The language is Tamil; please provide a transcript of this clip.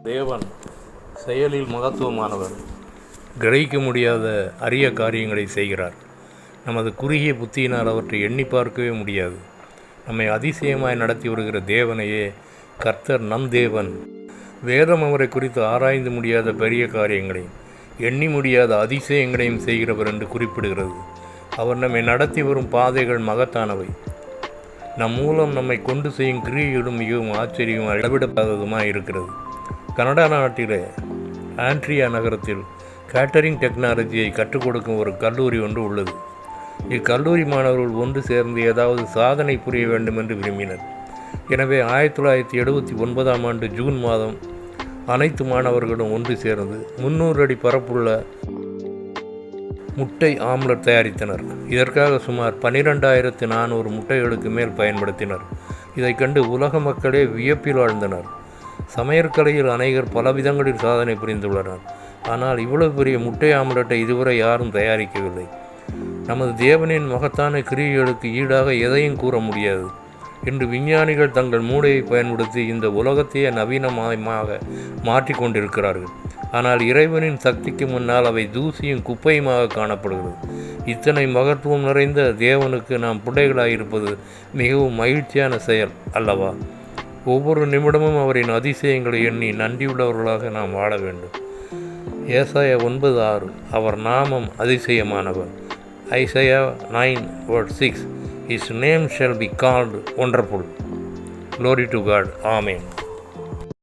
தேவன் செயலில் மகத்துவமானவர். கிரகிக்க முடியாத அரிய காரியங்களை செய்கிறார். நமது குறுகிய புத்தியினால் அவற்றை எண்ணி பார்க்கவே முடியாது. நம்மை அதிசயமாய் நடத்தி வருகிற தேவனையே கர்த்தர் நம் தேவன். வேதம் அவரை குறித்து ஆராய்ந்து முடியாத பெரிய காரியங்களையும் எண்ணி முடியாத அதிசயங்களையும் செய்கிறவர் என்று குறிப்பிடுகிறது. அவர் நம்மை நடத்தி வரும் பாதைகள் மகத்தானவை. நம் மூலம் நம்மை கொண்டு செய்யும் கிரியைகளும் மிகவும் ஆச்சரியமும் அளவிடப்படாததுமாக இருக்கிறது. கனடா நாட்டிலே ஆண்ட்ரியா நகரத்தில் கேட்டரிங் டெக்னாலஜியை கற்றுக் கொடுக்கும் ஒரு கல்லூரி ஒன்று உள்ளது. இக்கல்லூரி மாணவர்கள் ஒன்று சேர்ந்து ஏதாவது சாதனை புரிய வேண்டும் என்று விரும்பினர். எனவே 1979ஆம் ஆண்டு ஜூன் மாதம் அனைத்து மாணவர்களும் ஒன்று சேர்ந்து 300 அடி பரப்புள்ள முட்டை ஆம்லெட் தயாரித்தனர். இதற்காக சுமார் 12,400 முட்டைகளுக்கு மேல் பயன்படுத்தினர். இதை கண்டு உலக மக்களே வியப்பில் ஆழ்ந்தனர். சமையற்கலையில் அநேகர் பல விதங்களில் சாதனை புரிந்துள்ளனர். ஆனால் இவ்வளவு பெரிய முட்டை ஆம்லெட்டை இதுவரை யாரும் தயாரிக்கவில்லை. நமது தேவனின் மகத்தான கிரியைகளுக்கு ஈடாக எதையும் கூற முடியாது. இன்று விஞ்ஞானிகள் தங்கள் மூளையை பயன்படுத்தி இந்த உலகத்தையே நவீனமயமாக மாற்றிக்கொண்டிருக்கிறார்கள். ஆனால் இறைவனின் சக்திக்கு முன்னால் அவை தூசியும் குப்பையுமாக காணப்படுகிறது. இத்தனை மகத்துவம் நிறைந்த தேவனுக்கு நாம் பிள்ளைகளாயிருப்பது மிகவும் மகிழ்ச்சியான செயல் அல்லவா? ஒவ்வொரு நிமிடமும் அவரின் அதிசயங்களை எண்ணி நன்றியுள்ளவர்களாக நாம் வாழ வேண்டும். ஏசாயா 9:6 அவர் நாமம் அதிசயமானவர். Isaiah 9:6 His name shall be called wonderful. Glory to God. Amen.